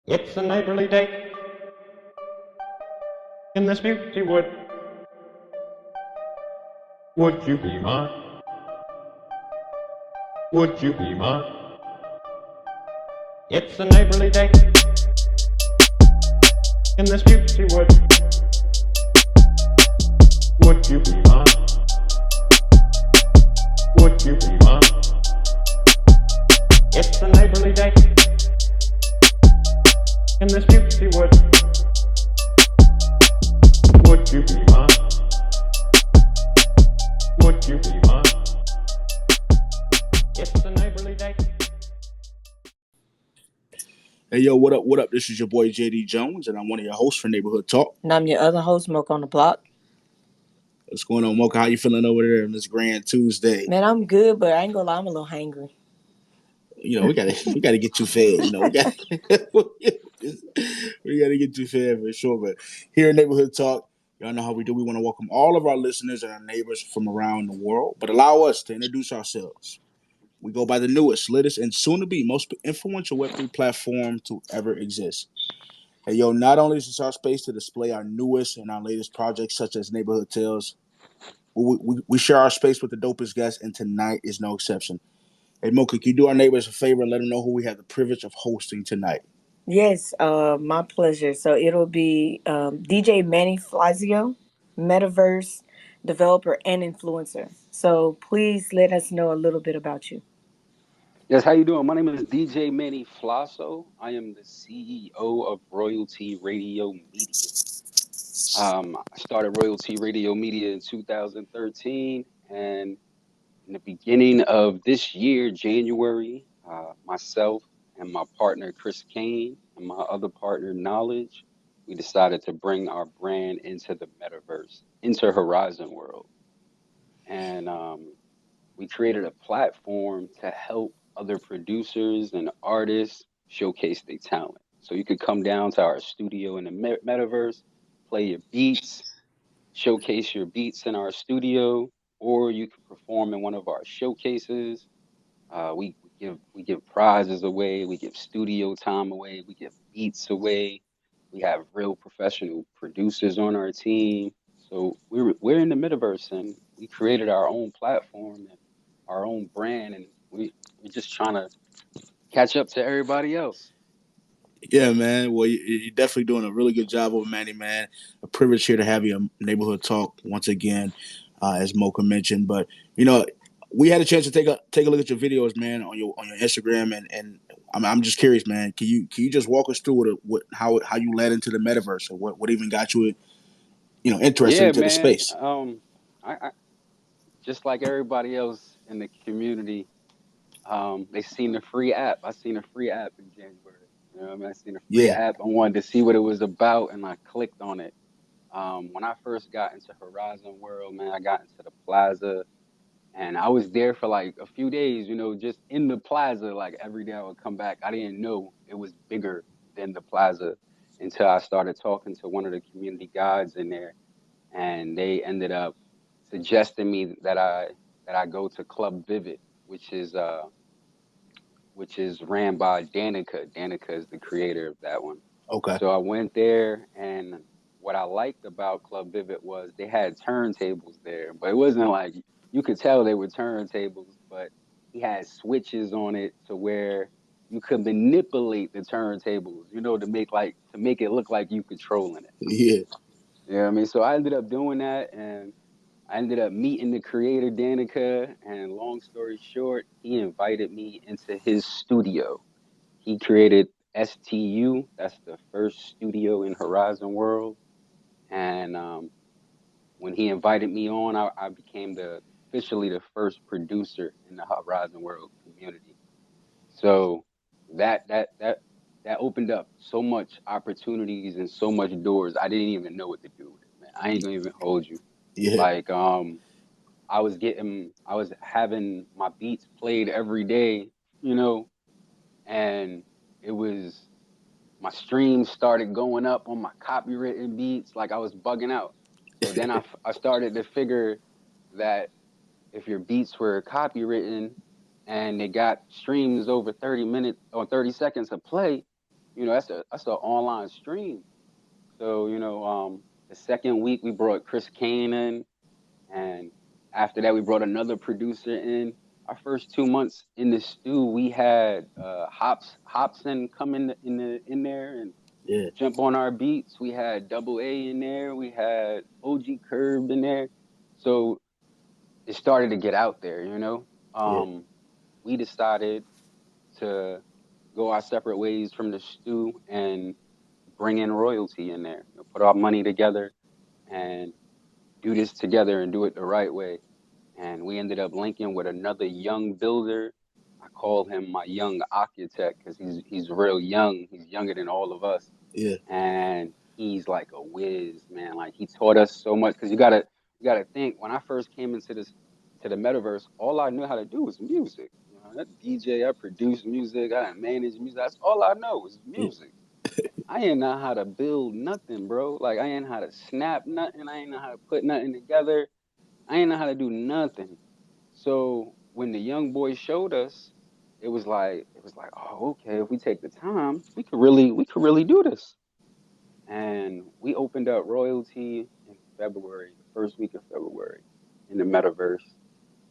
It's a neighborly day in this beauty wood. Would you be mine? Would you be mine? It's a neighborly day in this beauty wood. Would you be mine? Would you be mine? It's a neighborly day in this beauty wood. Would you be mine? Would you be mine? It's a neighborly day. Hey, yo, what up? What up? This is your boy JD Jones, and I'm one of your hosts for Neighborhood Talk. And I'm your other host, Mocca on the block. What's going on, Mocca? How you feeling over there on this Grand Tuesday? Man, I'm good, but I ain't gonna lie, I'm a little hangry. You know, we gotta get you fed. You know, we got we gotta get you fed for sure. But here at Neighborhood Talk, y'all know how we do. We want to welcome all of our listeners and our neighbors from around the world, but allow us to introduce ourselves. We go by the newest, latest, and soon-to-be most influential Web3 platform to ever exist. Hey, yo, not only is this our space to display our newest and our latest projects, such as Neighborhood Tales, we share our space with the dopest guests, and tonight is no exception. Hey, Mocha, can you do our neighbors a favor and let them know who we have the privilege of hosting tonight? Yes, my pleasure. So it'll be DJ Manny Flyiso, Metaverse developer and influencer. So please let us know a little bit about you. Yes, how you doing? My name is DJ Manny Flyiso. I am the CEO of Royalty Radio Media. I started Royalty Radio Media in 2013, and in the beginning of this year, January, myself and my partner Chris Kane and my other partner Knowledge, we decided to bring our brand into the metaverse, into Horizon World, and we created a platform to help other producers and artists showcase their talent. So you could come down to our studio in the metaverse, play your beats, showcase your beats in our studio, or you could perform in one of our showcases. We give prizes away, we give studio time away, we give beats away. We have real professional producers on our team. So we're in the metaverse, and we created our own platform and our own brand, and we're just trying to catch up to everybody else. Yeah, man. Well, you're definitely doing a really good job over Manny, man. A privilege here to have you on Neighborhood Talk once again, as Mocha mentioned. But you know, we had a chance to take a look at your videos, man, on your Instagram, and I'm just curious, man. Can you just walk us through how you led into the metaverse, or what even got you, interested Yeah, into the man. space? I just like everybody else in the community. They seen the free app. I seen a free app in January. You know what I mean? I seen a free Yeah, app. I wanted to see what it was about, and I clicked on it. When I first got into Horizon World, man, I got into the plaza, and I was there for like a few days, just in the plaza. Like every day I would come back. I didn't know it was bigger than the plaza until I started talking to one of the community guides in there, and they ended up suggesting me that I go to Club Vivid, which is ran by Danica. Danica is the creator of that one. okay, So I went there, and what I liked about Club Vivid was they had turntables there, but it wasn't like you could tell they were turntables, but he had switches on it to where you could manipulate the turntables, to make it look like you controlling it. yeah, You know what I mean? So I ended up doing that, and I ended up meeting the creator, Danica, and long story short, he invited me into his studio. He created STU, that's the first studio in Horizon World. And when he invited me on, I became officially the first producer in the Horizon World community. So that opened up so much opportunities and so much doors. I didn't even know what to do with it, man. I ain't gonna even hold you. yeah, Like I was having my beats played every day, you know, and it was my streams started going up on my copywritten beats, like I was bugging out. So then I started to figure that if your beats were copywritten and they got streams over 30 minutes or 30 seconds of play, You know, that's an online stream. So, the second week we brought Chris Kane in, and after that we brought another producer in. Our first 2 months in the stew, we had Hobson come in there and Yeah, jump on our beats. We had Double A in there. We had OG Curb in there. So it started to get out there, yeah, We decided to go our separate ways from the stew and bring in royalty in there. Put our money together and do this together and do it the right way. And we ended up linking with another young builder. I call him my young architect because he's real young. He's younger than all of us, yeah, and he's like a whiz, man. Like he taught us so much because you gotta think when I first came into the metaverse, all I knew how to do was music. That DJ, I produce music, I manage music. That's all I know was yeah, music. I ain't know how to build nothing, bro. Like I ain't know how to snap nothing. I ain't know how to put nothing together. I ain't know how to do nothing. So when the young boy showed us, it was like, oh, okay, if we take the time, we could really do this. And we opened up royalty in February, the first week of February, in the metaverse.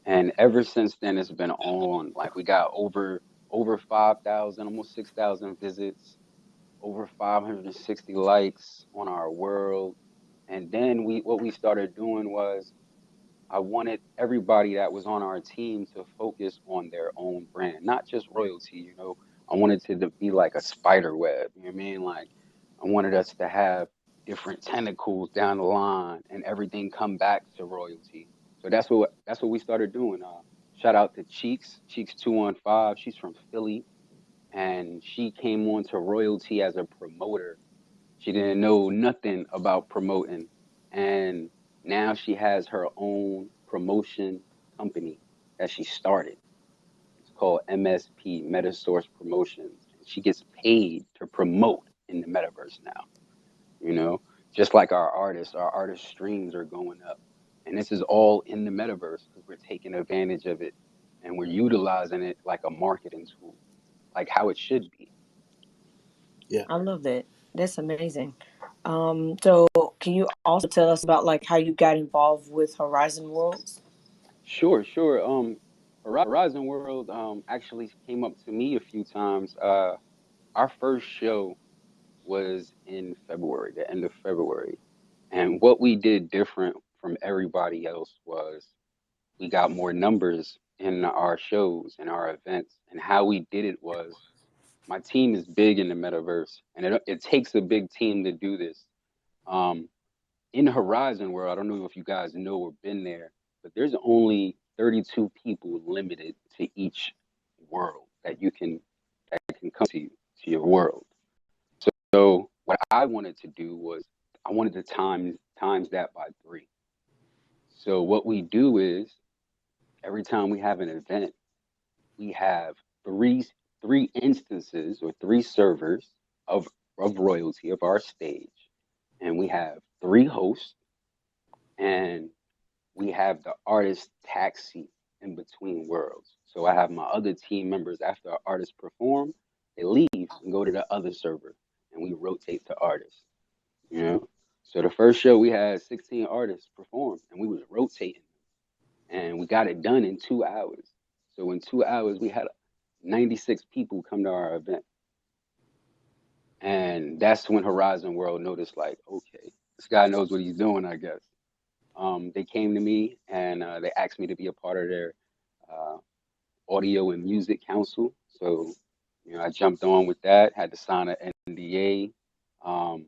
And ever since then, it's been on. Like we got over 5,000, almost 6,000 visits, over 560 likes on our world. And then what we started doing was I wanted everybody that was on our team to focus on their own brand, not just royalty. I wanted to be like a spider web, you know what I mean? Like I wanted us to have different tentacles down the line and everything come back to royalty. So that's what we started doing. Shout out to Cheeks 215. She's from Philly and she came on to royalty as a promoter. She didn't know nothing about promoting. And now she has her own promotion company that she started. It's called MSP, Metasource Promotions. And she gets paid to promote in the metaverse now, you know, just like our artist streams are going up. And this is all in the metaverse because we're taking advantage of it and we're utilizing it like a marketing tool, like how it should be. yeah. I love that. That's amazing. So can you also tell us about like how you got involved with Horizon Worlds? Sure, sure. Horizon World actually came up to me a few times. Our first show was in February, the end of February. And what we did different from everybody else was we got more numbers in our shows and our events. And how we did it was my team is big in the metaverse, and it takes a big team to do this. Um, in Horizon World, I don't know if you guys know or been there, but there's only 32 people limited to each world that can come to your world. So what I wanted to do was I wanted to times that by three. So what we do is every time we have an event, we have three three instances or three servers of of royalty of our stage, and we have three hosts and we have the artist taxi in between worlds. So I have my other team members after our artists perform, they leave and go to the other server and we rotate to artists, you know? So the first show we had 16 artists perform and we was rotating and we got it done in 2 hours. So in 2 hours we had 96 people come to our event. And that's when Horizon World noticed like, okay, this guy knows what he's doing, I guess. They came to me and they asked me to be a part of their uh, audio and music council. So, I jumped on with that, had to sign an NDA. Um,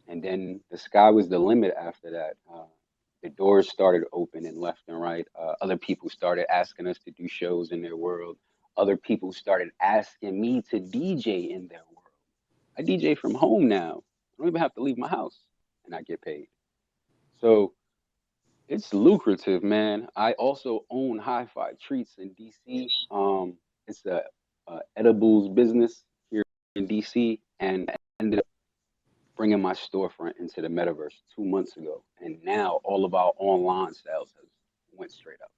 and then the sky was the limit after that. The doors started opening left and right. Other people started asking us to do shows in their world. Other people started asking me to DJ in their world. I DJ from home now. I don't even have to leave my house and I get paid. So it's lucrative, man. I also own Hi-Fi Treats in DC. It's a edibles business here in DC, and I ended up bringing my storefront into the metaverse 2 months ago, and now all of our online sales has went straight up.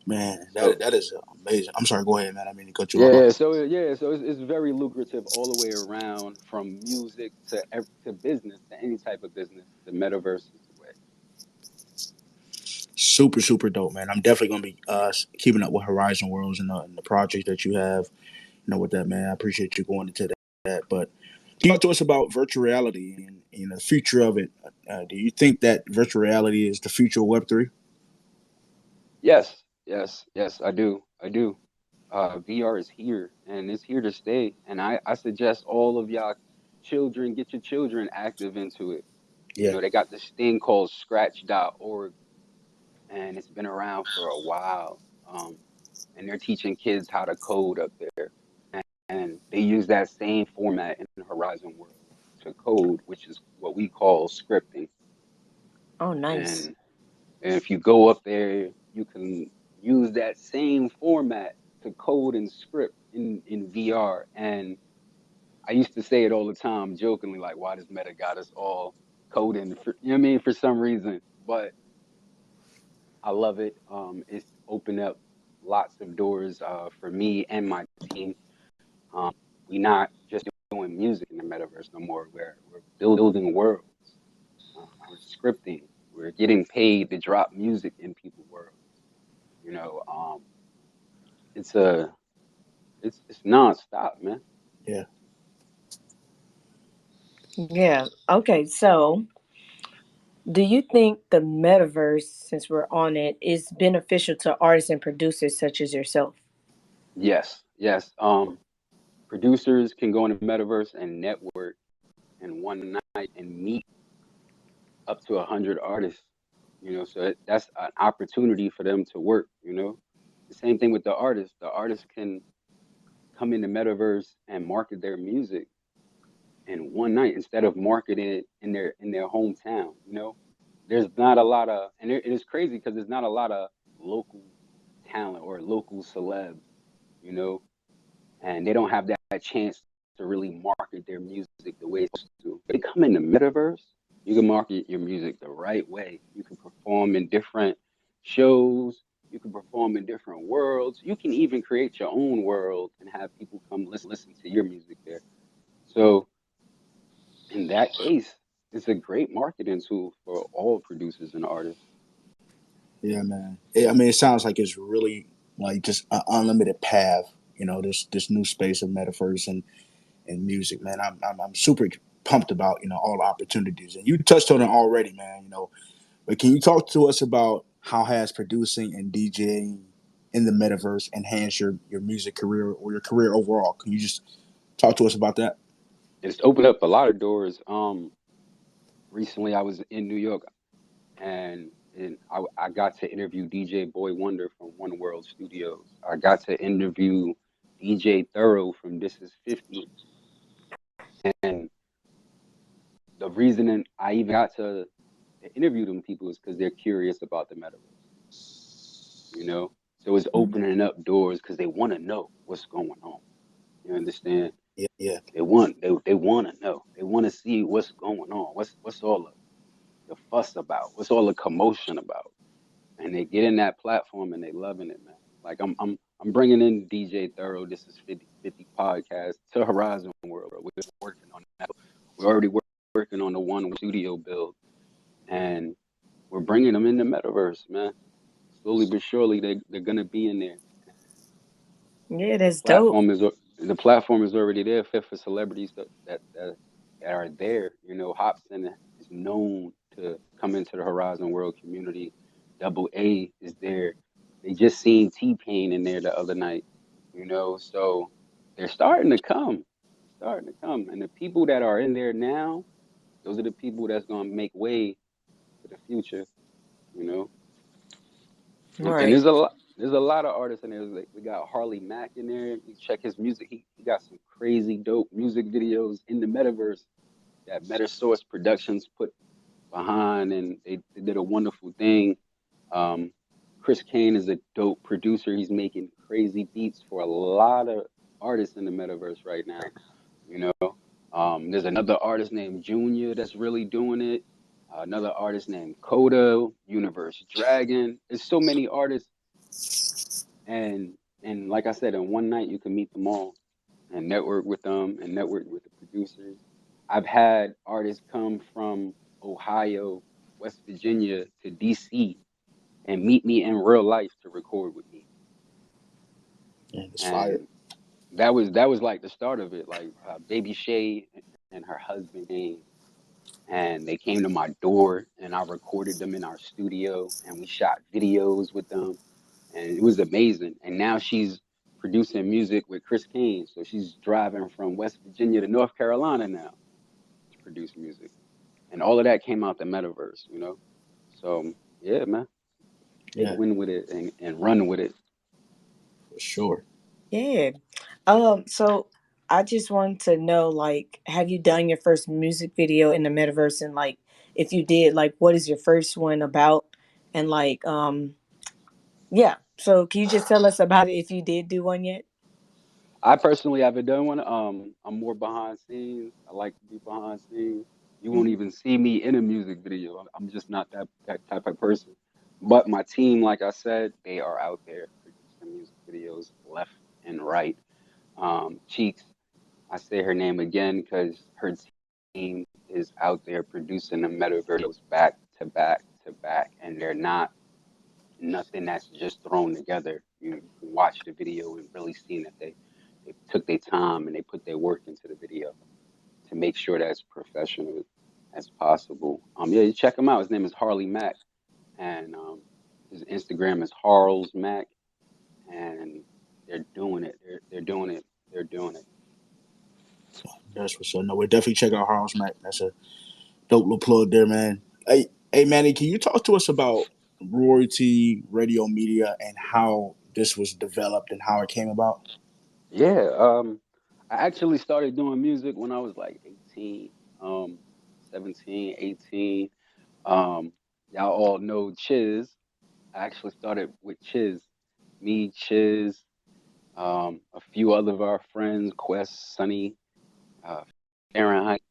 Man, So that is amazing. I'm sorry. Go ahead, man. I mean to cut you off. so it's very lucrative all the way around, from music to business, to any type of business. The metaverse is the way. Super, super dope, man. I'm definitely gonna be keeping up with Horizon Worlds and the project that you have. With that, man. I appreciate you going into that. But can you talk to us about virtual reality and the future of it? Do you think that virtual reality is the future of Web3? Yes, I do. I do. VR is here and it's here to stay. And I suggest all of y'all children, get your children active into it. You Yeah, know, they got this thing called scratch.org, and it's been around for a while. And they're teaching kids how to code up there. And they use that same format in Horizon World to code, which is what we call scripting. Oh, nice. And And if you go up there, you can use that same format to code and script in VR. And I used to say it all the time, jokingly, like, why does Meta got us all coding? You know what I mean? For some reason. But I love it. It's opened up lots of doors for me and my team. Um, we're not just doing music in the metaverse no more. We're building worlds. We're scripting. We're getting paid to drop music in people's worlds. You know, it's a it's nonstop, man. yeah, Yeah. Okay. So, do you think the metaverse, since we're on it, is beneficial to artists and producers such as yourself? Yes. Producers can go in the metaverse and network in one night and meet up to 100 artists. You know, so that's an opportunity for them to work. You know, the same thing with the artists. The artists can come in the metaverse and market their music in one night instead of marketing it in their hometown. You know, there's not a lot of, and it is crazy because there's not a lot of local talent or local celebs. You know, and they don't have that chance to really market their music the way it's supposed to. They come in the metaverse, you can market your music the right way. You can perform in different shows. You can perform in different worlds. You can even create your own world and have people come listen to your music there. So in that case, it's a great marketing tool for all producers and artists. yeah, man. I mean, it sounds like it's really like just an unlimited path. This new space of metaverse and music, man. I'm super pumped about all the opportunities, and you touched on it already, man. But can you talk to us about how has producing and DJing in the metaverse enhanced your music career or your career overall? Can you just talk to us about that? It's opened up a lot of doors. Recently I was in New York, and I got to interview DJ Boy Wonder from One World Studios. I got to interview DJ Thorough from This Is 50. And the reason I even got to interview them people is because they're curious about the metaverse, you know? So it's Mhm. opening up doors because they want to know what's going on. You understand? Yeah, yeah, They want to know. They want to see what's going on. What's all the fuss about? What's all the commotion about? And they get in that platform and they loving it, man. Like I'm bringing in DJ Thorough. This is 50 podcast to Horizon World. Bro. We're working on that. We're already working on the one studio build, and we're bringing them in the metaverse, man. Slowly but surely, they're gonna be in there. Yeah, that's dope. Platform is the platform is already there for celebrities that are there. You know, Hobson is known to come into the Horizon World community. Double A is there. They just seen T-Pain in there the other night. You know, so they're starting to come. Starting to come. And the people that are in there now, those are the people that's gonna make way for the future, you know. And Right. there's a lot of artists in there. Like, we got Harley Mack in there. You check his music. He got some crazy dope music videos in the metaverse that Metasource Productions put behind, and they did a wonderful thing. Um, Chris Kane is a dope producer. He's making crazy beats for a lot of artists in the metaverse right now. You know, there's another artist named Junior that's really doing it. Another artist named Coda, Universe Dragon. There's so many artists And like I said, in one night you can meet them all and network with them and network with the producers. I've had artists come from Ohio, West Virginia to DC and meet me in real life to record with me. Yeah, it's fire. And that was like the start of it. Like Baby Shay and her husband came, and they came to my door, and I recorded them in our studio, and we shot videos with them, and it was amazing. And now she's producing music with Chris Kane, so she's driving from West Virginia to North Carolina now to produce music, and all of that came out the metaverse. So yeah, man, take Yeah, win with it and run with it. for sure. Yeah. So I just wanted to know, like, have you done your first music video in the metaverse? And like, if you did, like, what is your first one about? And like, yeah. So can you just tell us about it if you did do one yet? I personally haven't done one. I'm more behind scenes. I like to be behind scenes. You won't Mhm. even see me in a music video. I'm just not that type of person. But my team, like I said, they are out there producing music videos left and right. Cheeks, I say her name again because her team is out there producing the meta videos back to back to back, and they're not nothing that's just thrown together. You can watch the video and really see that they took their time and they put their work into the video to make sure that's professional as possible. Yeah, you check him out. His name is Harley Mack, and his Instagram is Harls Mack, and they're doing it. They're doing it. They're doing it. That's what's up. No, we'll definitely check out House Mac. That's a dope little plug there, man. Hey, Manny, can you talk to us about royalty radio media and how this was developed and how it came about? Yeah. I actually started doing music when I was like 18, um, 17, 18. Um, y'all all know Chiz. I actually started with Chiz, me, Chiz, a few other of our friends, Quest, Sunny, uh, Fahrenheit.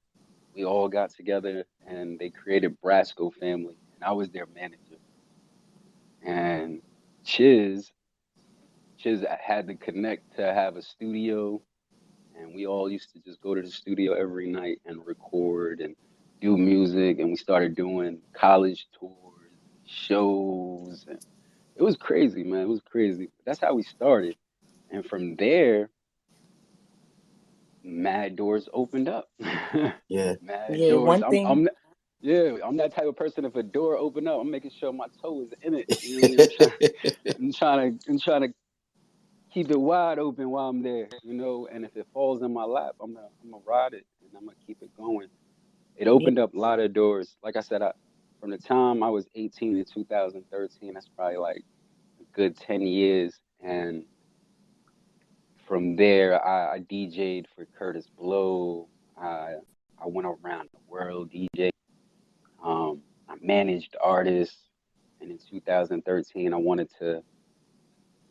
We all got together and they created Brasco Family, and I was their manager. And Chiz, Chiz had to connect to have a studio, and we all used to just go to the studio every night and record and do music. And we started doing college tours, shows, and it was crazy, man. It was crazy. That's how we started. And from there, mad doors opened up. Yeah, Mad Yeah. doors. One thing. Yeah, I'm that type of person. If a door open up, I'm making sure my toe is in it. You know what I mean? I'm trying to keep it wide open while I'm there. And if it falls in my lap, I'm gonna ride it and I'm gonna keep it going. It Yeah. opened up a lot of doors. Like I said, from the time I was 18 to 2013, that's probably like a good 10 years. And from there, I DJ'd for Curtis Blow. I went around the world DJ. I managed artists, and in 2013, I wanted to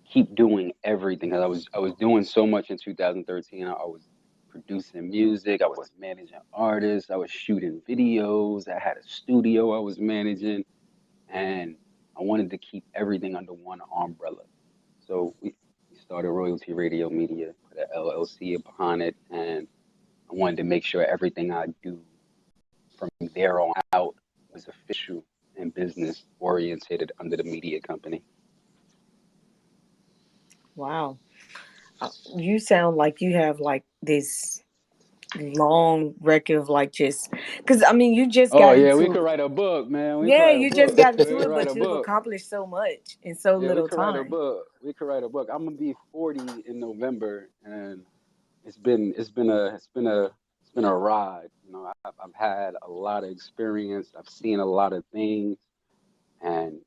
keep doing everything because I was doing so much in 2013. I was producing music, I was managing artists, I was shooting videos, I had a studio I was managing, and I wanted to keep everything under one umbrella. So we started Royalty Radio Media, put an LLC behind it, and I wanted to make sure everything I do from there on out was official and business orientated under the media company. Wow. You sound like you have like this long record of like just because I mean you just Oh got yeah, we into could write a book, man. We could yeah write a you just book. got We into could it, write but a you've book. accomplished so much in so Yeah, we little could write a time. book. We could write a book. I'm gonna be 40 in November, and it's been a ride. I've had a lot of experience. I've seen a lot of things, and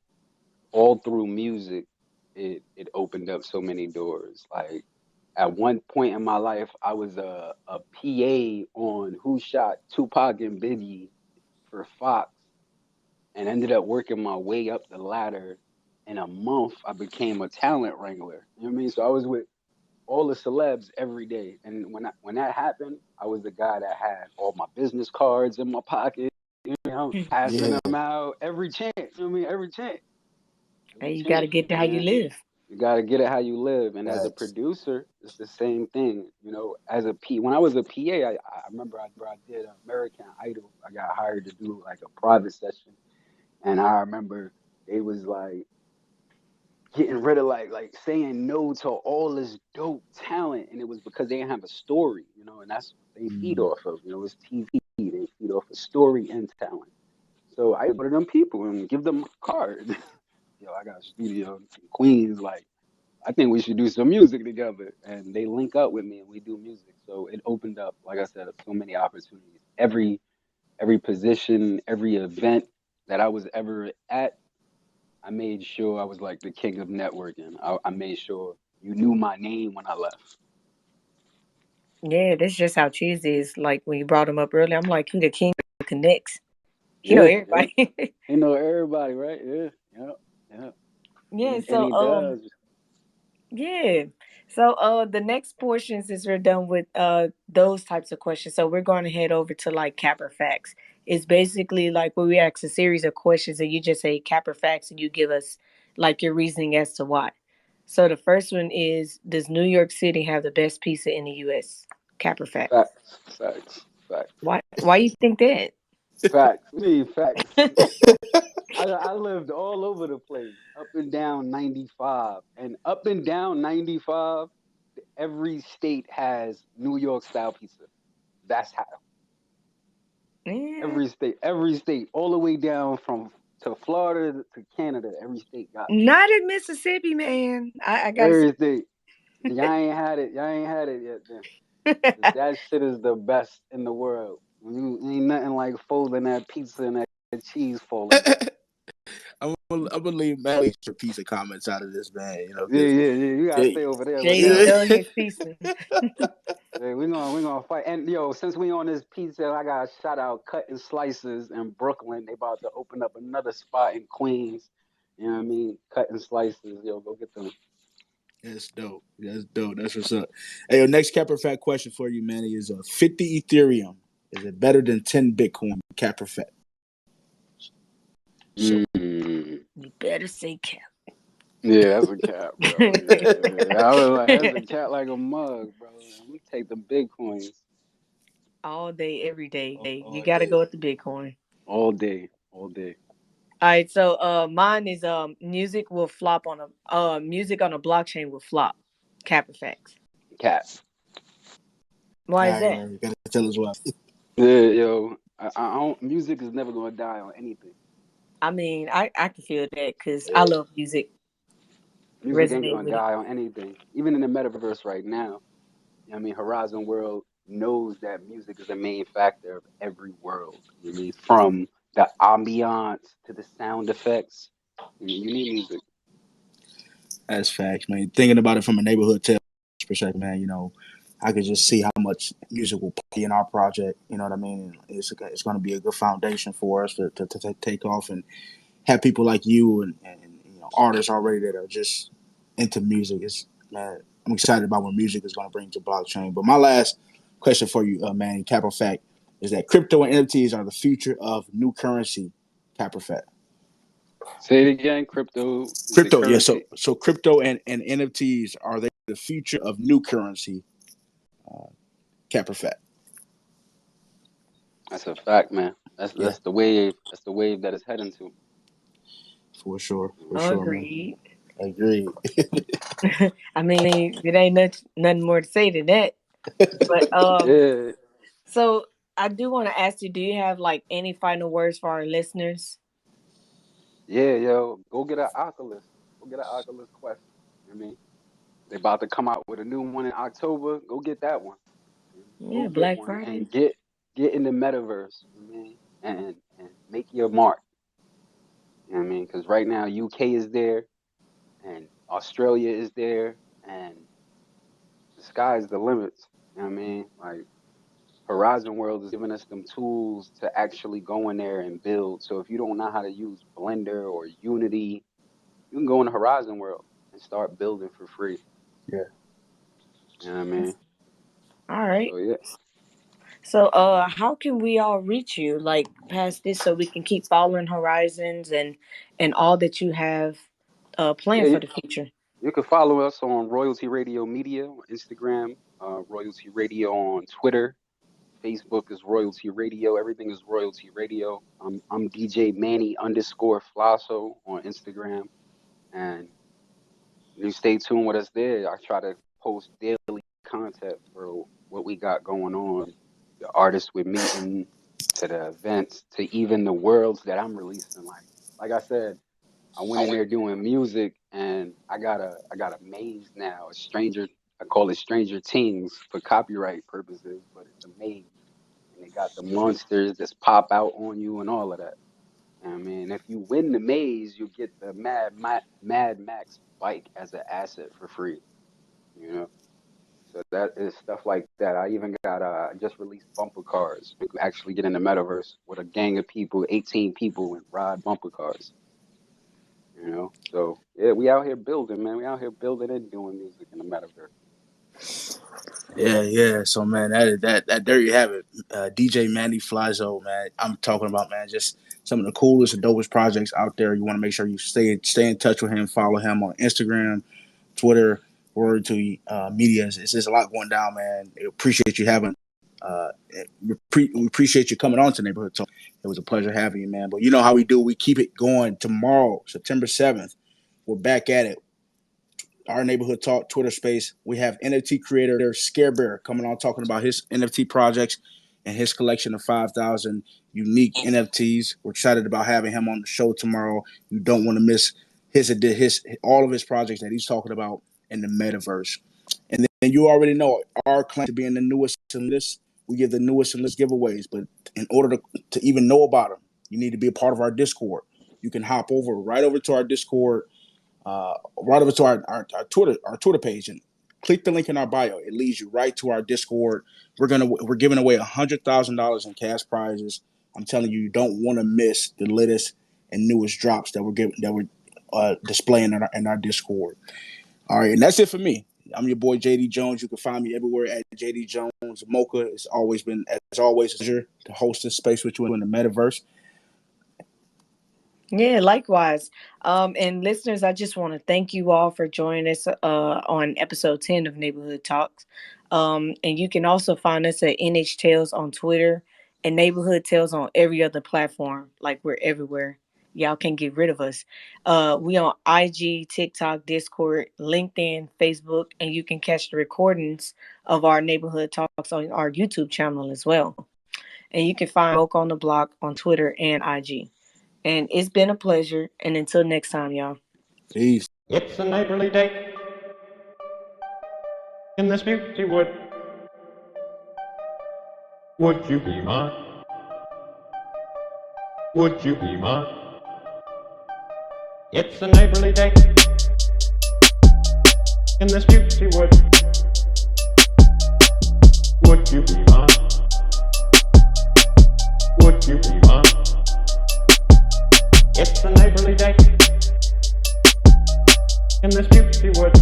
all through music, it opened up so many doors. Like at one point in my life, I was a PA on Who Shot Tupac and Biggie for Fox, and ended up working my way up the ladder. In a month, I became a talent wrangler. You know what I mean? So I was with all the celebs every day. And when that happened, I was the guy that had all my business cards in my pocket. Passing yeah, them out every chance. You know what I mean? Every chance. Hey, Every you got to chance. get to how you And live. You gotta get it how you live. And as a Facts. producer, it's the same thing. As a when I was a PA, I remember I did American Idol. I got hired to do like a private session, and I remember they was like getting rid of like saying no to all this dope talent, and it was because they didn't have a story, and that's what they feed Mm. off of. It's TV. They feed off of story and talent. So I go to them people and give them a card. Yo, I got a studio in Queens. Like, I think we should do some music together. And they link up with me and we do music. So it opened up, like I said, so many opportunities. Every position, every event that I was ever at, I made sure I was like the king of networking. I made sure you knew my name when I left. Yeah, that's just how cheesy is. Like when you brought him up earlier, I'm like, he the king of connects. He know Yeah, yeah. everybody. He know everybody, right? Yeah, yeah, yeah. Yeah, And so he does. yeah. So the next portion, since we're done with those types of questions, so we're going to head over to like Capper Facts. It's basically like where we ask a series of questions and you just say Capper Facts and you give us like your reasoning as to why. So the first one is, does New York City have the best pizza in the US? Capper Facts. Facts, facts, facts, Why you think that? facts. Me, facts. I lived all over the place, up and down 95, and up and down 95. Every state has New York style pizza. That's how Yeah. every state, all the way down from to Florida to Canada. Every state got Not in Mississippi, man. I gotta every state. Y'all ain't had it. Y'all ain't had it yet. Then say. 'cause that shit is the best in the world. You ain't nothing like folding that pizza and that cheese falling down. I'm gonna leave Melly for piece of comments out of this, man. Yeah, Because yeah, yeah. You gotta stay over there with Jay that one. done his pizza. Hey, we gonna fight. And yo, since we on this pizza, I got to shout out Cut and Slices in Brooklyn. They about to open up another spot in Queens. You know what I mean? Cut and Slices. Yo, go get them. that's dope. That's dope. That's what's up. Hey, your next Capper Fact question for you, Manny, is 50 Ethereum. Is it better than 10 Bitcoin? Capper Fact. So Mm. You better say cap. Yeah, that's a cat, bro. Yeah. I was like, that's a cat like a mug, bro. We take the big coins All day, every day. You all gotta day. go with the Bitcoin. all day, all day. All right, so mine is music will flop on a music on a blockchain will flop. Cap effects. Cat. Why All is right, that? you gotta tell us why. Yeah, yo. I don't. Music is never gonna die on anything. I mean, I can feel that because I Yeah. love music. Music ain't Resonate gonna with it. die on anything. Even in the metaverse right now. I mean, Horizon World knows that music is a main factor of every world. You mean from the ambiance to the sound effects. You need music. That's facts, man. Thinking about it from a neighborhood tale perspective, man, I could just see how much music will play in our project. You know what I mean? It's going to be a good foundation for us to take off and have people like you and artists already that are just into music. Man, I'm excited about what music is going to bring to blockchain. But my last question for you, man, Capper Fact, is that crypto and NFTs are the future of new currency. Capper Fact. Say it again. Crypto is the Crypto, yeah. So currency. so crypto and NFTs are they the future of new currency? Uh, Capper Fact. That's a fact, man. That's Yeah, that's the wave. That's the wave that it's heading to. for sure, man. Agreed. Agreed. I mean, it ain't nothing more to say than that. But Yeah, so I do want to ask you, do you have like any final words for our listeners? yeah, yo. Go get an Oculus. Go get an Oculus Quest. I mean, they about to come out with a new one in October. Go get that one. Go Yeah, get Black one Friday. and get in the metaverse. I mean, and make your mark. You know what I mean? Because right now UK is there and Australia is there and the sky's the limit. You know what I mean? Like Horizon World is giving us them tools to actually go in there and build. So if you don't know how to use Blender or Unity, you can go in the Horizon World and start building for free. Yeah. You know what I mean? All right. So yeah. So how can we all reach you like past this so we can keep following horizons and all that you have planned Yeah, for the future? You can follow us on Royalty Radio Media on Instagram, Royalty Radio on Twitter. Facebook is Royalty Radio. Everything is Royalty Radio. I'm DJ Manny _Flyiso on Instagram. And you stay tuned with us there. I try to post daily content for what we got going on, the artists we're meeting, to the events, to even the worlds that I'm releasing. Like I said, I went in there doing music, and I got a maze now, a stranger. I call it Stranger Things for copyright purposes, but it's a maze, and they got the monsters that pop out on you and all of that. I mean, if you win the maze, you get the Mad Max bike as an asset for free. You know, so that is stuff like that. I even got just released bumper cars. You can actually get in the metaverse with a gang of people, 18 people, and ride bumper cars. You know, so yeah, we out here building, man. We out here building and doing music in the metaverse. Yeah. So man, that there you have it. DJ Manny Flyiso, man. I'm talking about, man, just some of the coolest and dopest projects out there. You want to make sure you stay in touch with him. Follow him on Instagram, Twitter, Word to Media. It's just a lot going down, man. We appreciate you having. We appreciate you coming on to Neighborhood Talk. It was a pleasure having you, man. But you know how we do. We keep it going. Tomorrow, September 7th, we're back at it. Our Neighborhood Talk Twitter space. We have NFT creator Scare Bear coming on talking about his NFT projects and his collection of 5,000 unique NFTs. We're excited about having him on the show tomorrow. You don't want to miss his all of his projects that he's talking about in the metaverse. And then you already know our claim to being the newest in this. We give the newest and list giveaways, but in order to even know about them, you need to be a part of our Discord. You can hop right over to our Discord, right over to our Twitter page, and click the link in our bio. It leads you right to our Discord. We're giving away $100,000 in cash prizes. I'm telling you, you don't want to miss the latest and newest drops that we're displaying in our Discord. All right, and that's it for me. I'm your boy JD Jones. You can find me everywhere at JD Jones. Mocca. It's always been, as always, a pleasure to host this space with you in the metaverse. Yeah, likewise. And listeners, I just want to thank you all for joining us on episode 10 of Neighborhood Talks. And you can also find us at NH Tales on Twitter and Neighborhood Tales on every other platform. Like, we're everywhere. Y'all can't get rid of us. We on IG, TikTok, Discord, LinkedIn, Facebook, and you can catch the recordings of our Neighborhood Talks on our YouTube channel as well. And you can find Mocca on the Block on Twitter and IG. And it's been a pleasure. And until next time, y'all. Peace. It's a neighborly day in this beauty wood. Would you be mine? Would you be mine? It's a neighborly day in this beauty wood. Would you be mine? Would you be mine? It's a neighborly day in this beauty wood.